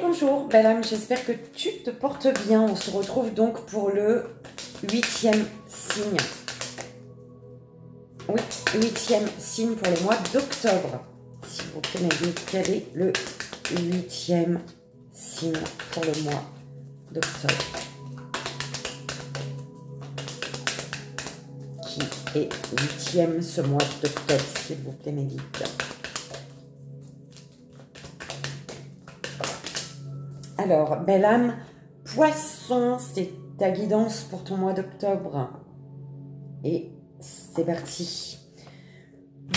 bonjour, belle âme, j'espère que tu te portes bien. On se retrouve donc pour le 8e signe. Oui, 8e signe pour le mois d'octobre. S'il vous plaît, Nadine, quel est le 8e signe pour le mois d'octobre? Qui est 8e ce mois d'octobre, s'il vous plaît, Médite? Alors, belle âme, poisson, c'est ta guidance pour ton mois d'octobre. Et c'est parti.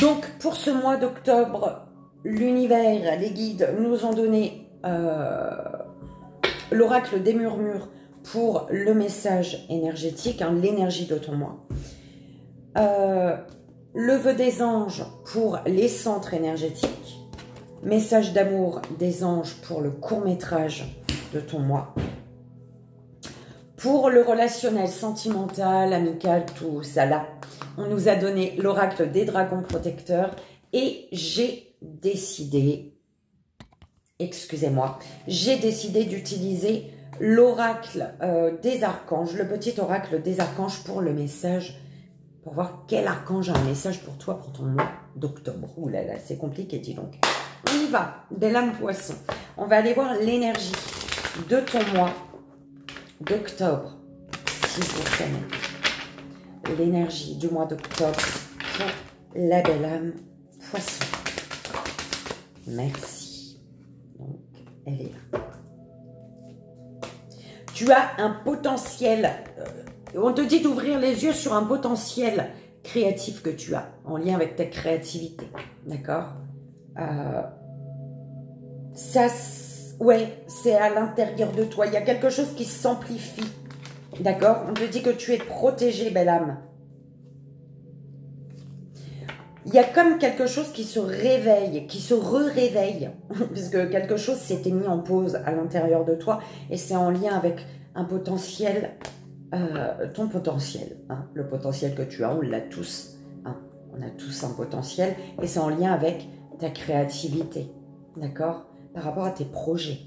Donc, pour ce mois d'octobre, l'univers, les guides nous ont donné l'oracle des murmures pour le message énergétique, hein, l'énergie de ton mois. Le vœu des anges pour les centres énergétiques. Message d'amour des anges pour le court-métrage de ton mois. Pour le relationnel, sentimental, amical, tout ça là, on nous a donné l'oracle des dragons protecteurs et j'ai décidé, excusez-moi, j'ai décidé d'utiliser l'oracle des archanges, le petit oracle des archanges pour le message, pour voir quel archange a un message pour toi pour ton mois d'octobre. Ouh là là, c'est compliqué, dis donc. On y va, belle âme poisson. On va aller voir l'énergie de ton mois d'octobre, s'il vous plaît. L'énergie du mois d'octobre pour la belle âme poisson. Merci. Donc, elle est là. Tu as un potentiel, on te dit d'ouvrir les yeux sur un potentiel créatif que tu as, en lien avec ta créativité, d'accord? Ça, ouais, c'est à l'intérieur de toi. Il y a quelque chose qui s'amplifie. D'accord? On te dit que tu es protégée, belle âme. Il y a comme quelque chose qui se réveille, qui se re-réveille. Puisque quelque chose s'était mis en pause à l'intérieur de toi. Et c'est en lien avec un potentiel, ton potentiel. Hein, le potentiel que tu as, on l'a tous. Hein, on a tous un potentiel. Et c'est en lien avec ta créativité. D'accord? Par rapport à tes projets.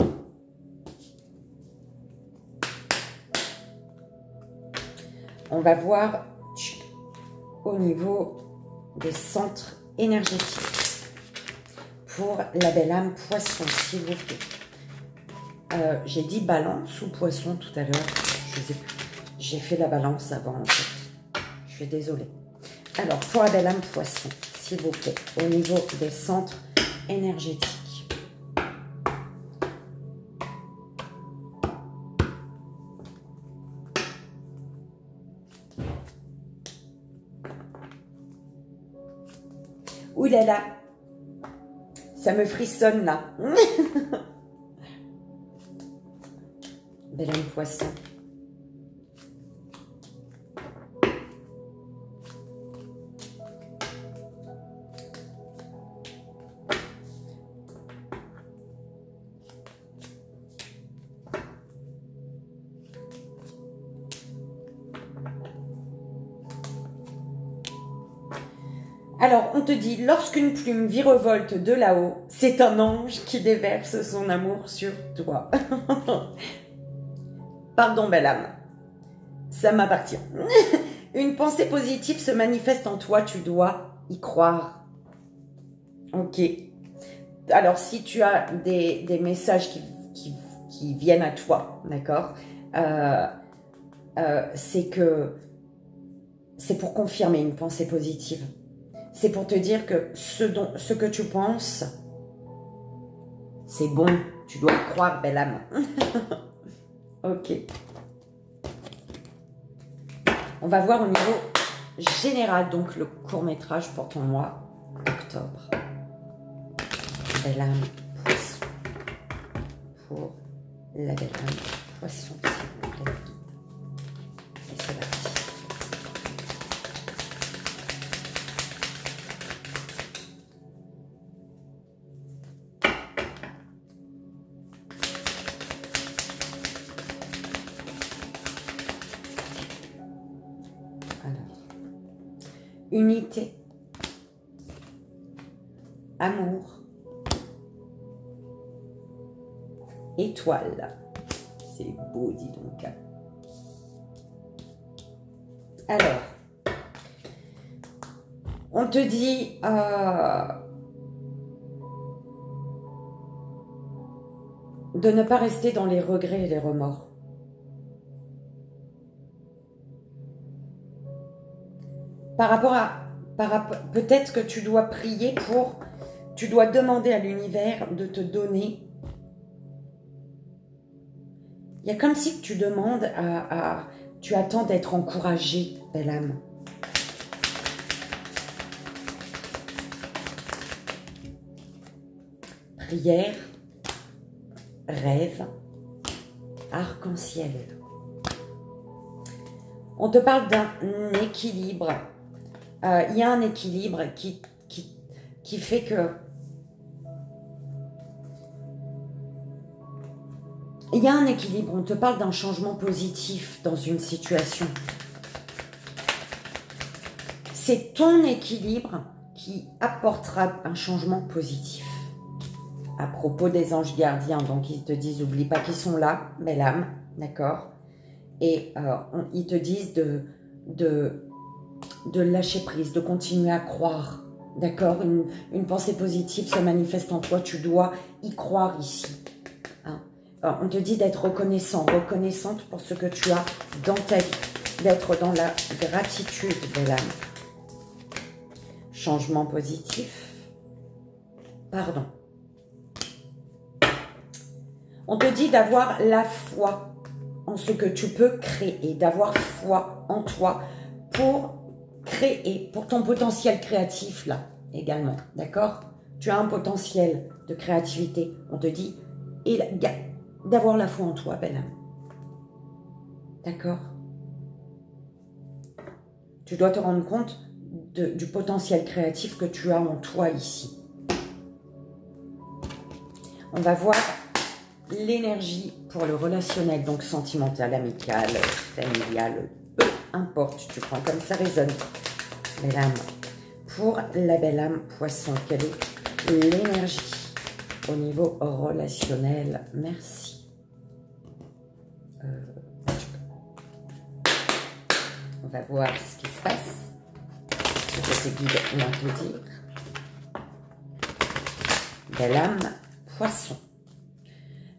On va voir au niveau des centres énergétiques pour la belle âme poisson, s'il vous plaît. J'ai dit balance ou poisson tout à l'heure, je sais plus. J'ai fait la balance avant, en fait. Je suis désolée. Alors, pour la belle âme poisson, s'il vous plaît, au niveau des centres énergétiques. Ouh là là, ça me frissonne là. Belle âme poisson. Alors, on te dit, lorsqu'une plume virevolte de là-haut, c'est un ange qui déverse son amour sur toi. Pardon, belle âme. Ça m'appartient. Une pensée positive se manifeste en toi, tu dois y croire. Ok. Alors, si tu as des messages qui viennent à toi, d'accord, c'est que c'est pour confirmer une pensée positive. C'est pour te dire que ce que tu penses, c'est bon. Tu dois y croire, belle âme. Ok. On va voir au niveau général, donc le court-métrage pour ton mois d'octobre. Belle âme poisson. Pour la belle âme poisson, s'il vous plaît. Et c'est parti. Unité, amour, étoile. C'est beau, dis donc. Alors, on te dit de ne pas rester dans les regrets et les remords. Par rapport à... peut-être que tu dois prier pour... Tu dois demander à l'univers de te donner... Il y a comme si tu demandes tu attends d'être encouragé, belle âme. Prière, rêve, arc-en-ciel. On te parle d'un équilibre. Il y a un équilibre qui fait que... Il y a un équilibre. On te parle d'un changement positif dans une situation. C'est ton équilibre qui apportera un changement positif. À propos des anges gardiens, donc ils te disent, n'oublie pas qu'ils sont là, belle âme, d'accord? Et ils te disent de lâcher prise, de continuer à croire, d'accord? Une pensée positive se manifeste en toi, tu dois y croire ici. Hein? On te dit d'être reconnaissant, reconnaissante pour ce que tu as dans ta vie, d'être dans la gratitude de l'âme. Changement positif, pardon. On te dit d'avoir la foi en ce que tu peux créer, d'avoir foi en toi pour créer, pour ton potentiel créatif là également, d'accord? Tu as un potentiel de créativité, on te dit d'avoir la foi en toi, belle âme. D'accord? Tu dois te rendre compte du potentiel créatif que tu as en toi ici. On va voir l'énergie pour le relationnel, donc sentimental, amical, familial, peu importe, tu prends comme ça résonne. Belle âme. Pour la belle âme poisson, quelle est l'énergie au niveau relationnel? Merci. On va voir ce qui se passe. Ce que tes guides vont te dire. Belle âme poisson.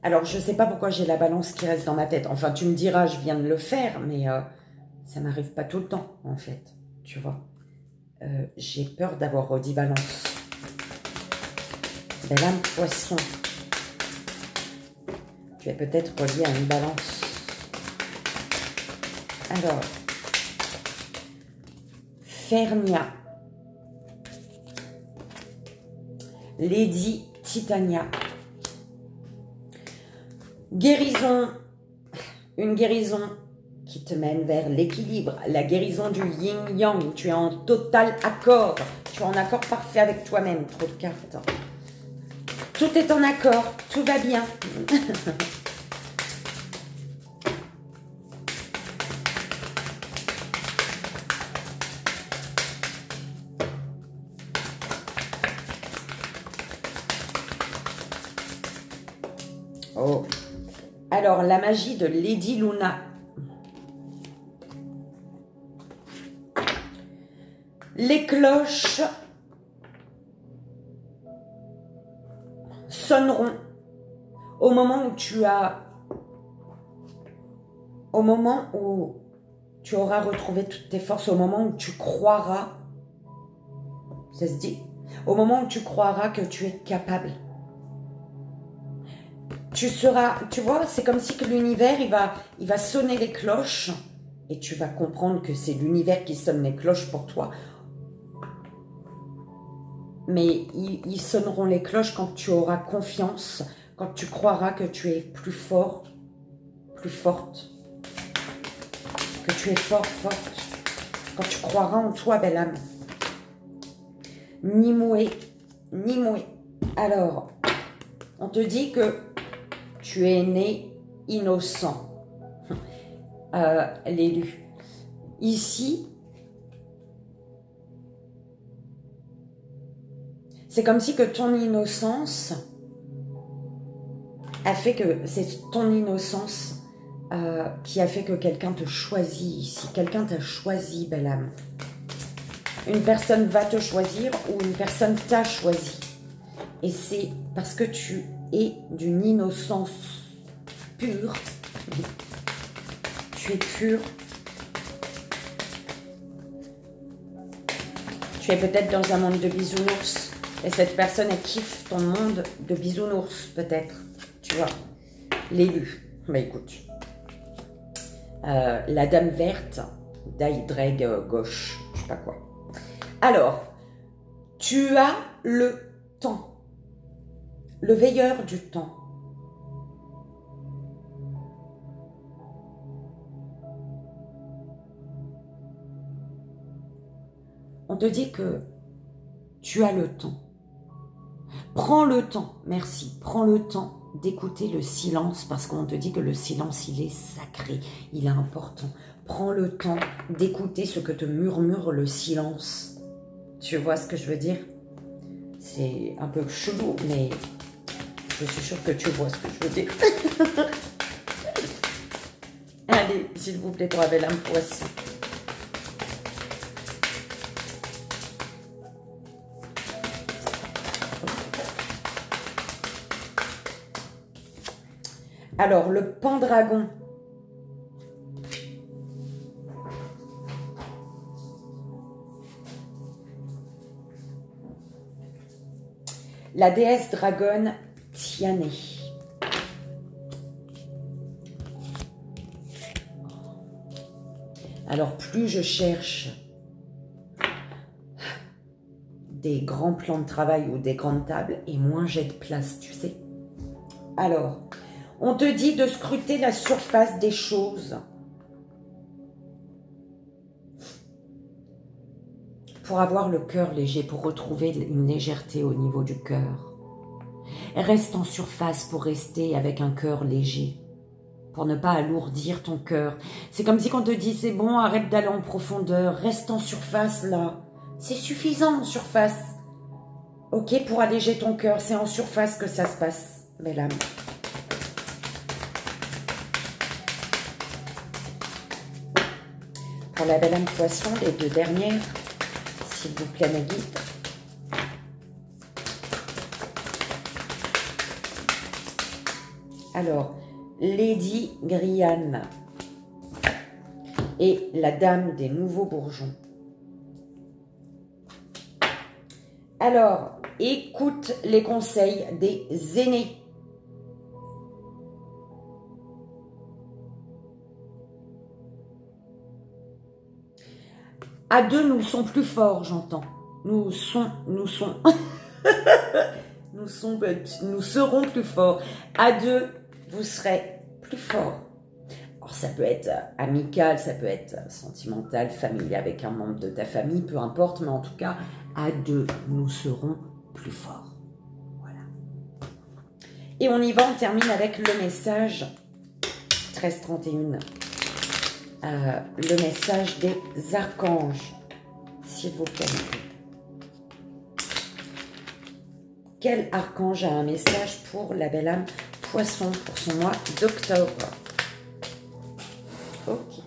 Alors, je ne sais pas pourquoi j'ai la balance qui reste dans ma tête. Enfin, tu me diras, je viens de le faire, mais ça m'arrive pas tout le temps, en fait. Tu vois. J'ai peur d'avoir redit balance. Belle âme poisson. Tu es peut-être relié à une balance. Alors, Fernia. Lady Titania. Guérison, une guérison qui te mène vers l'équilibre, la guérison du yin-yang, tu es en total accord, tu es en accord parfait avec toi-même, trop de cartes. Tout est en accord, tout va bien. Oh. Alors, la magie de Lady Luna. Les cloches sonneront au moment où tu auras retrouvé toutes tes forces, au moment où tu croiras, ça se dit, au moment où tu croiras que tu es capable. Tu seras, tu vois, c'est comme si que l'univers, il va sonner les cloches et tu vas comprendre que c'est l'univers qui sonne les cloches pour toi. Mais ils sonneront les cloches quand tu auras confiance, quand tu croiras que tu es plus fort, plus forte, que tu es fort, forte, quand tu croiras en toi, belle âme. Nimue, Nimue. Alors, on te dit que tu es né innocent, l'élu. Ici, c'est comme si que ton innocence a fait que c'est ton innocence qui a fait que quelqu'un te choisit ici. Quelqu'un t'a choisi, belle âme. Une personne va te choisir ou une personne t'a choisi. Et c'est parce que tu es d'une innocence pure. Tu es pure. Tu es peut-être dans un monde de bisounours. Et cette personne, elle kiffe ton monde de bisounours, peut-être. Tu vois. L'élu. Bah écoute. La dame verte, d'Aïdreg gauche. Je sais pas quoi. Alors, tu as le temps. Le veilleur du temps. On te dit que tu as le temps. Prends le temps, merci, prends le temps d'écouter le silence parce qu'on te dit que le silence, il est sacré, il est important. Prends le temps d'écouter ce que te murmure le silence. Tu vois ce que je veux dire? C'est un peu chelou, mais je suis sûre que tu vois ce que je veux dire. Allez, s'il vous plaît, pour la belle âme Poisson. Alors, le Pendragon. La déesse dragonne Tiané. Alors, plus je cherche des grands plans de travail ou des grandes tables, et moins j'ai de place, tu sais. Alors, on te dit de scruter la surface des choses pour avoir le cœur léger, pour retrouver une légèreté au niveau du cœur. Reste en surface pour rester avec un cœur léger, pour ne pas alourdir ton cœur. C'est comme si on te dit, c'est bon, arrête d'aller en profondeur, reste en surface là. C'est suffisant en surface. Ok, pour alléger ton cœur, c'est en surface que ça se passe, belle âme. Pour la belle âme Poisson, les deux dernières, s'il vous plaît, ma guide. Alors, Lady Grianne et la dame des nouveaux bourgeons. Alors, écoute les conseils des aînés. À deux, nous sommes plus forts, j'entends. Nous serons plus forts. À deux, vous serez plus forts. Alors, ça peut être amical, ça peut être sentimental, familial avec un membre de ta famille, peu importe, mais en tout cas, à deux, nous serons plus forts. Voilà. Et on y va, on termine avec le message 1331. Le message des archanges, s'il vous plaît. Quel archange a un message pour la belle âme Poisson pour son mois d'octobre? Ok.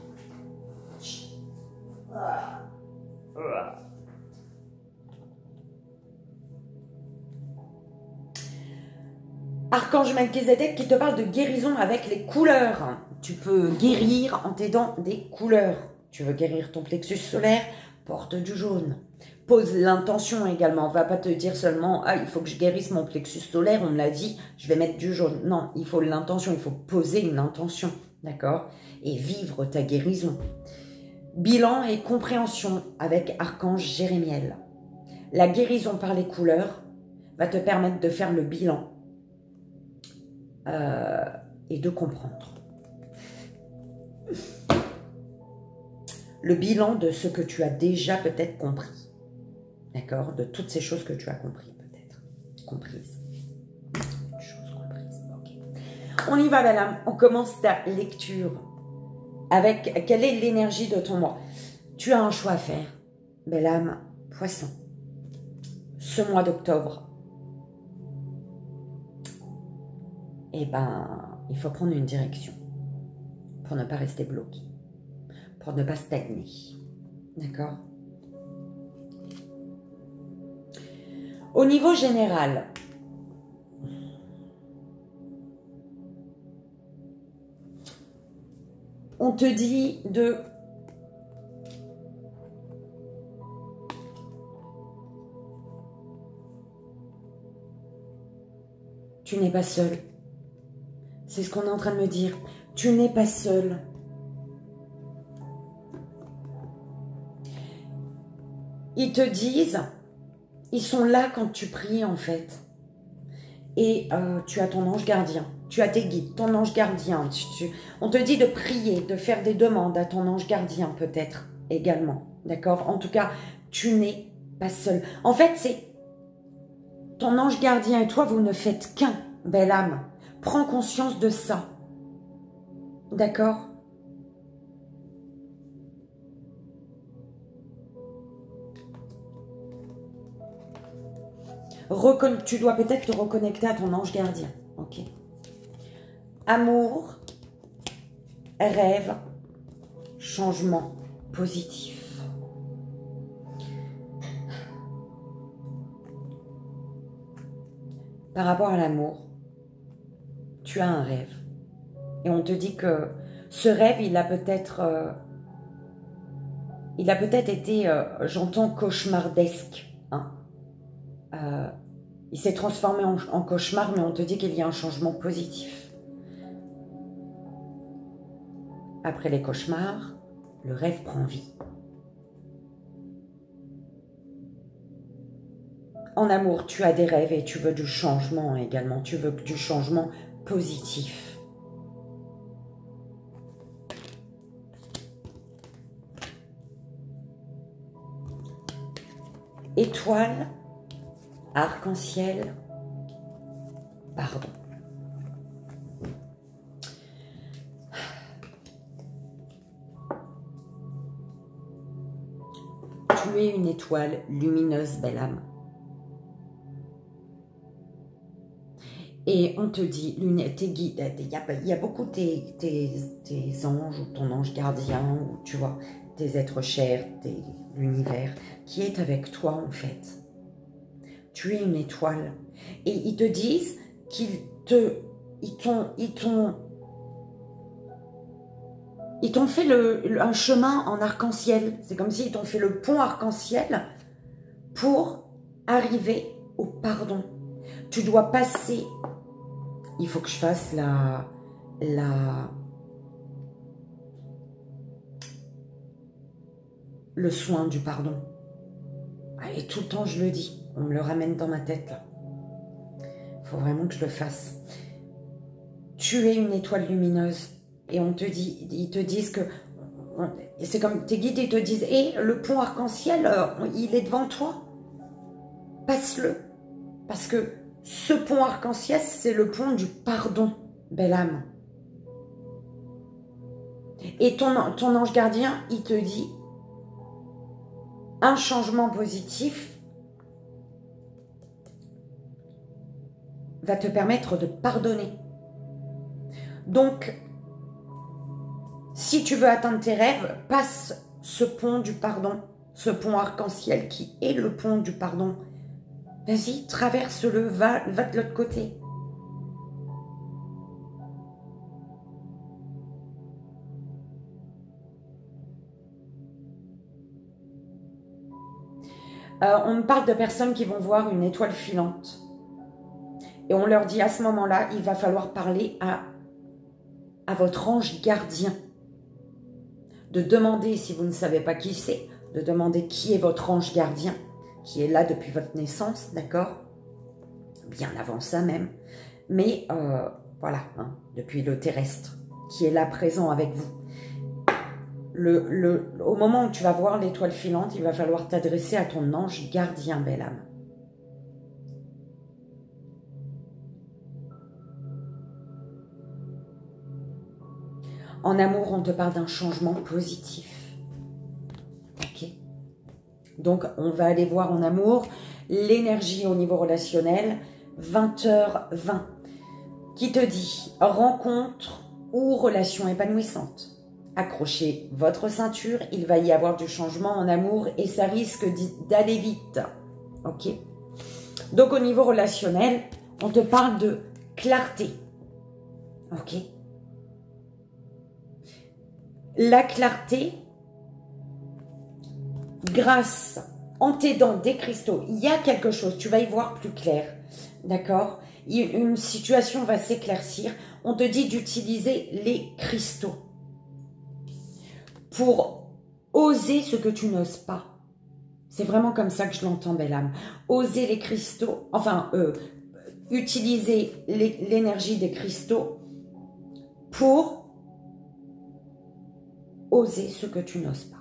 Archange Melchizedek qui te parle de guérison avec les couleurs. Tu peux guérir en t'aidant des couleurs. Tu veux guérir ton plexus solaire, porte du jaune. Pose l'intention également. On ne va pas te dire seulement, ah, il faut que je guérisse mon plexus solaire, on me l'a dit, je vais mettre du jaune. Non, il faut l'intention, il faut poser une intention, d'accord? Et vivre ta guérison. Bilan et compréhension avec Archange Jérémiel. La guérison par les couleurs va te permettre de faire le bilan et de comprendre. Le bilan de ce que tu as déjà peut-être compris. D'accord? De toutes ces choses que tu as compris peut-être. Comprises. Choses comprises. Ok. On y va, belle âme. On commence ta lecture. Avec quelle est l'énergie de ton mois? Tu as un choix à faire. Belle âme, Poisson. Ce mois d'octobre. eh ben, il faut prendre une direction pour ne pas rester bloqué, pour ne pas stagner. D'accord? Au niveau général, on te dit de tu n'es pas seul. C'est ce qu'on est en train de me dire. Tu n'es pas seul. Ils te disent, ils sont là quand tu pries en fait. Et tu as ton ange gardien, tu as tes guides, ton ange gardien. On te dit de prier, de faire des demandes à ton ange gardien peut-être également. D'accord? En tout cas, tu n'es pas seul. En fait, c'est ton ange gardien et toi, vous ne faites qu'un, belle âme. Prends conscience de ça. D'accord? Tu dois peut-être te reconnecter à ton ange gardien. Ok. Amour, rêve, changement positif. Par rapport à l'amour, tu as un rêve. Et on te dit que ce rêve, il a peut-être été, j'entends, cauchemardesque. Hein. Il s'est transformé en cauchemar, mais on te dit qu'il y a un changement positif. Après les cauchemars, le rêve prend vie. En amour, tu as des rêves et tu veux du changement également. Tu veux du changement positif. Étoile, arc-en-ciel, pardon. Tu es une étoile lumineuse, belle âme. Et on te dit, tes guides, il y a beaucoup tes anges ou ton ange gardien, ou tu vois, tes êtres chers, l'univers, qui est avec toi en fait. Tu es une étoile. Et ils te disent qu'ils t'ont fait un chemin en arc-en-ciel. C'est comme s'ils t'ont fait le pont arc-en-ciel pour arriver au pardon. Tu dois passer. Il faut que je fasse le soin du pardon. Et tout le temps, je le dis. On me le ramène dans ma tête, là. Il faut vraiment que je le fasse. Tu es une étoile lumineuse. Et on te dit, ils te disent que... C'est comme tes guides, ils te disent, le pont arc-en-ciel, il est devant toi. Passe-le. Parce que ce pont arc-en-ciel, c'est le pont du pardon, belle âme. Et ton ange gardien, il te dit un changement positif va te permettre de pardonner. Donc, si tu veux atteindre tes rêves, passe ce pont du pardon, ce pont arc-en-ciel qui est le pont du pardon. Vas-y, traverse-le, va de l'autre côté. On me parle de personnes qui vont voir une étoile filante. Et on leur dit à ce moment-là, il va falloir parler à votre ange gardien. De demander, si vous ne savez pas qui c'est, de demander qui est votre ange gardien, qui est là depuis votre naissance, d'accord? Bien avant ça même. Mais voilà, hein, depuis le terrestre, qui est là présent avec vous. Au moment où tu vas voir l'étoile filante, il va falloir t'adresser à ton ange gardien, belle âme. En amour, on te parle d'un changement positif. Ok? Donc, on va aller voir en amour l'énergie au niveau relationnel, 20h20. qui te dit rencontre ou relation épanouissante. Accrochez votre ceinture, il va y avoir du changement en amour et ça risque d'aller vite. Ok? Donc au niveau relationnel, on te parle de clarté. Ok? La clarté, grâce en t'aidant des cristaux, il y a quelque chose, tu vas y voir plus clair. D'accord? Une situation va s'éclaircir. On te dit d'utiliser les cristaux pour oser ce que tu n'oses pas. C'est vraiment comme ça que je l'entends, belle âme. Oser les cristaux, enfin, utiliser l'énergie des cristaux pour oser ce que tu n'oses pas.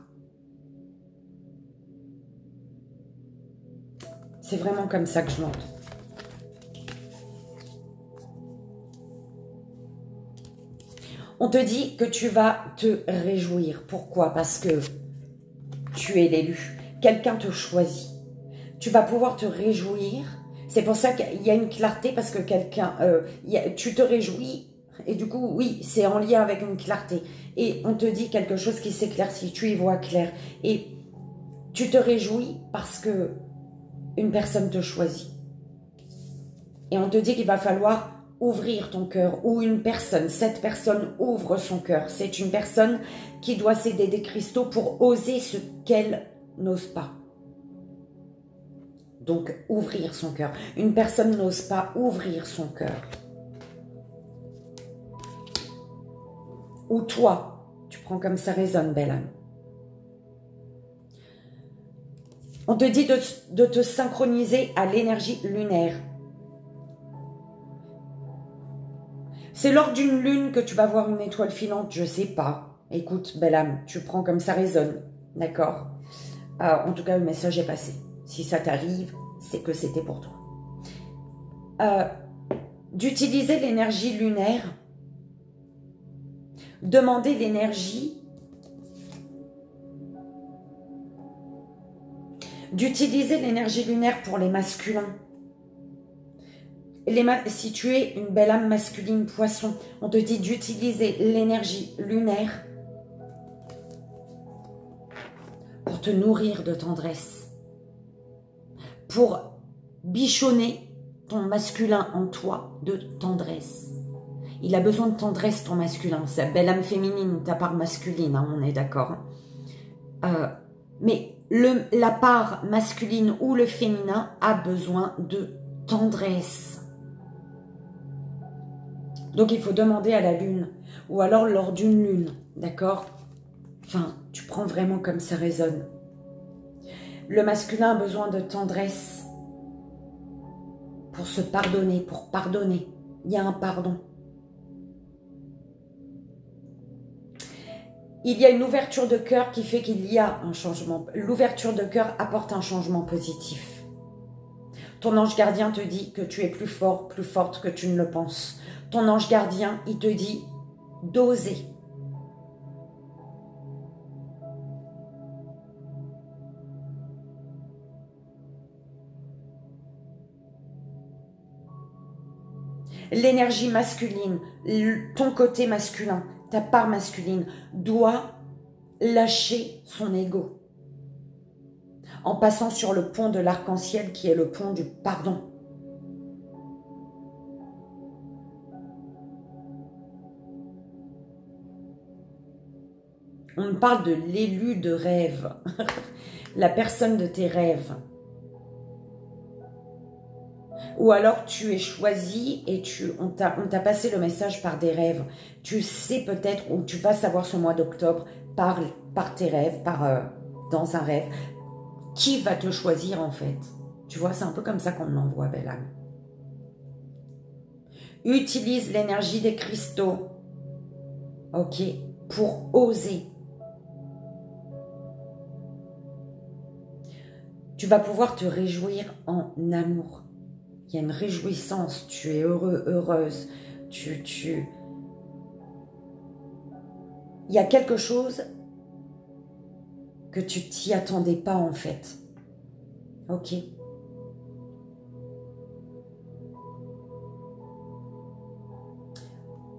C'est vraiment comme ça que je l'entends. On te dit que tu vas te réjouir. Pourquoi? Parce que tu es l'élu. Quelqu'un te choisit. Tu vas pouvoir te réjouir. C'est pour ça qu'il y a une clarté parce que quelqu'un... tu te réjouis et du coup, oui, c'est en lien avec une clarté. Et on te dit quelque chose qui s'éclaircit. Tu y vois clair. Et tu te réjouis parce que une personne te choisit. Et on te dit qu'il va falloir ouvrir ton cœur, ou une personne, cette personne ouvre son cœur. C'est une personne qui doit s'aider des cristaux pour oser ce qu'elle n'ose pas. Donc, ouvrir son cœur. Une personne n'ose pas ouvrir son cœur. Ou toi, tu prends comme ça résonne, belle âme. On te dit de te synchroniser à l'énergie lunaire. C'est lors d'une lune que tu vas voir une étoile filante, je sais pas. Écoute, belle âme, tu prends comme ça résonne, d'accord? En tout cas, le message est passé. Si ça t'arrive, c'est que c'était pour toi. D'utiliser l'énergie lunaire, demander l'énergie, d'utiliser l'énergie lunaire pour les masculins. Si tu es une belle âme masculine poisson, on te dit d'utiliser l'énergie lunaire pour te nourrir de tendresse, pour bichonner ton masculin en toi de tendresse. Il a besoin de tendresse, ton masculin. Sa belle âme féminine, ta part masculine, hein, on est d'accord. Mais la part masculine ou le féminin a besoin de tendresse. Donc, il faut demander à la lune, ou alors lors d'une lune, d'accord? Enfin, tu prends vraiment comme ça résonne. Le masculin a besoin de tendresse pour se pardonner, pour pardonner. Il y a un pardon. Il y a une ouverture de cœur qui fait qu'il y a un changement. L'ouverture de cœur apporte un changement positif. Ton ange gardien te dit que tu es plus fort, plus forte que tu ne le penses. Ton ange gardien, il te dit d'oser. L'énergie masculine, ton côté masculin, ta part masculine, doit lâcher son ego. En passant sur le pont de l'arc-en-ciel qui est le pont du pardon. On parle de l'élu de rêve, la personne de tes rêves. Ou alors tu es choisi et on t'a passé le message par des rêves. Tu sais peut-être, ou tu vas savoir ce mois d'octobre par tes rêves, dans un rêve, qui va te choisir en fait. Tu vois, c'est un peu comme ça qu'on l'envoie, belle âme. Utilise l'énergie des cristaux, ok, pour oser. Tu vas pouvoir te réjouir en amour. Il y a une réjouissance, tu es heureux, heureuse. Il y a quelque chose que tu t'y attendais pas en fait. Ok.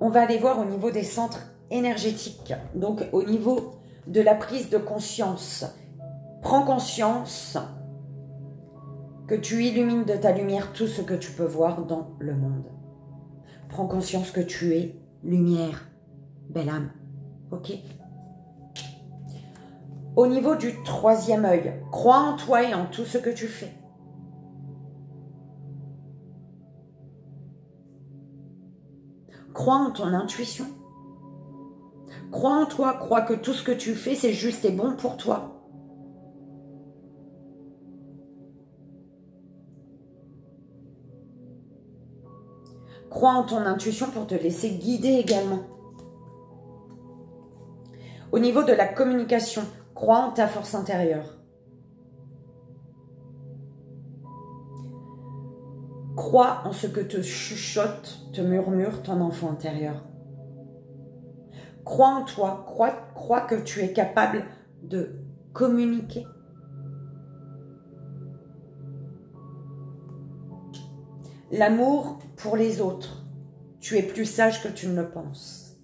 On va aller voir au niveau des centres énergétiques. Donc, au niveau de la prise de conscience. Prends conscience que tu illumines de ta lumière tout ce que tu peux voir dans le monde. Prends conscience que tu es lumière, belle âme. Ok? Au niveau du 3e œil, crois en toi et en tout ce que tu fais. Crois en ton intuition. Crois en toi, crois que tout ce que tu fais, c'est juste et bon pour toi. Crois en ton intuition pour te laisser guider également. Au niveau de la communication, crois en ta force intérieure. Crois en ce que te chuchote, te murmure ton enfant intérieur. Crois en toi, crois que tu es capable de communiquer. L'amour pour les autres. Tu es plus sage que tu ne le penses.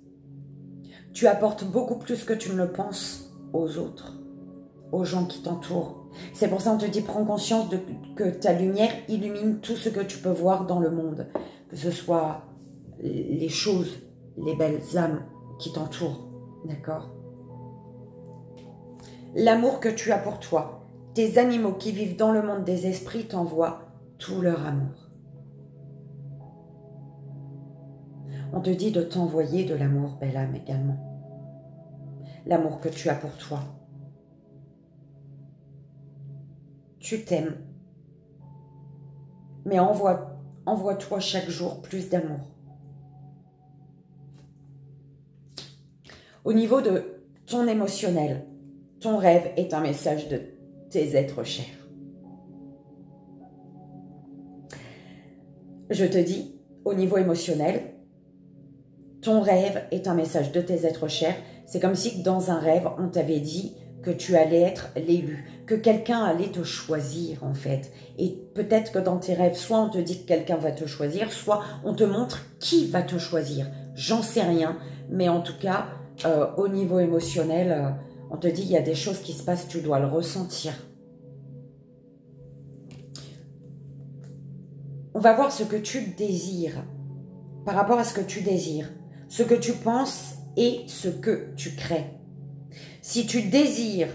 Tu apportes beaucoup plus que tu ne le penses aux autres, aux gens qui t'entourent. C'est pour ça qu'on te dit, prends conscience que ta lumière illumine tout ce que tu peux voir dans le monde. Que ce soit les choses, les belles âmes qui t'entourent. D'accord? L'amour que tu as pour toi. Tes animaux qui vivent dans le monde des esprits t'envoient tout leur amour. On te dit de t'envoyer de l'amour, belle âme, également. L'amour que tu as pour toi. Tu t'aimes. Mais envoie-toi chaque jour plus d'amour. Au niveau de ton émotionnel, ton rêve est un message de tes êtres chers. Je te dis, au niveau émotionnel, ton rêve est un message de tes êtres chers. C'est comme si dans un rêve, on t'avait dit que tu allais être l'élu, que quelqu'un allait te choisir en fait. Et peut-être que dans tes rêves, soit on te dit que quelqu'un va te choisir, soit on te montre qui va te choisir. J'en sais rien, mais en tout cas, au niveau émotionnel, on te dit il y a des choses qui se passent, tu dois le ressentir. On va voir ce que tu désires, par rapport à ce que tu désires, ce que tu penses et ce que tu crées. Si tu désires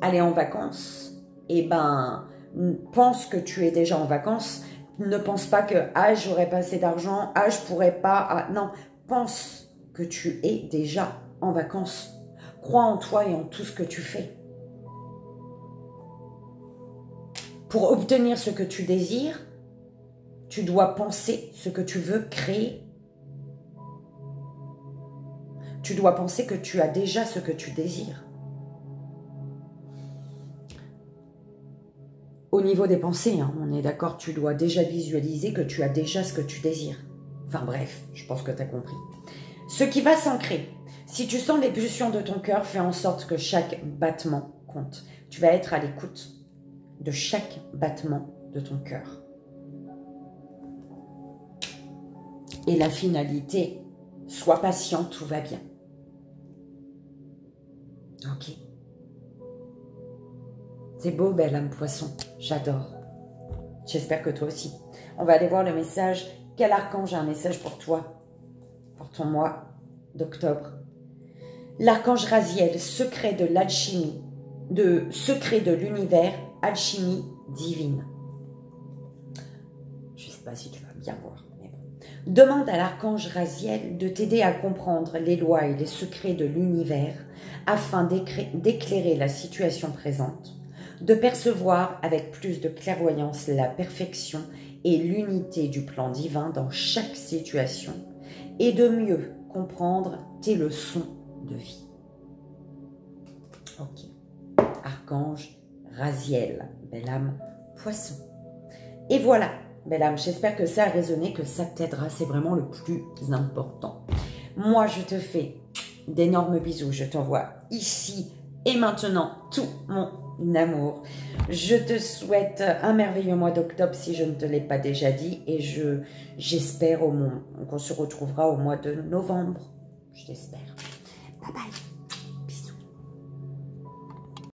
aller en vacances, eh ben, pense que tu es déjà en vacances. Ne pense pas que « ah, j'aurais pas assez d'argent, ah, je pourrais pas… Ah. » Non, pense que tu es déjà en vacances. Crois en toi et en tout ce que tu fais. Pour obtenir ce que tu désires, tu dois penser ce que tu veux créer. Tu dois penser que tu as déjà ce que tu désires. Au niveau des pensées, hein, on est d'accord, tu dois déjà visualiser que tu as déjà ce que tu désires. Enfin bref, je pense que tu as compris. Ce qui va s'ancrer. Si tu sens les pulsions de ton cœur, fais en sorte que chaque battement compte. Tu vas être à l'écoute de chaque battement de ton cœur. Et la finalité, sois patient, tout va bien. Ok. C'est beau, belle âme poisson. J'adore. J'espère que toi aussi. On va aller voir le message. Quel archange a un message pour toi? Pour ton mois d'octobre. L'archange Raziel, secret de l'alchimie, secret de l'univers, alchimie divine. Je ne sais pas si tu vas bien voir. Mais bon. Demande à l'archange Raziel de t'aider à comprendre les lois et les secrets de l'univers afin d'éclairer la situation présente, de percevoir avec plus de clairvoyance la perfection et l'unité du plan divin dans chaque situation et de mieux comprendre tes leçons de vie. Ok. Archange Raziel, belle âme poisson. Et voilà, belle âme, j'espère que ça a résonné, que ça t'aidera, c'est vraiment le plus important. Moi, je te fais d'énormes bisous, je t'envoie ici et maintenant tout mon amour. Je te souhaite un merveilleux mois d'octobre si je ne te l'ai pas déjà dit et j'espère qu'on se retrouvera au mois de novembre. Je l'espère. Bye bye.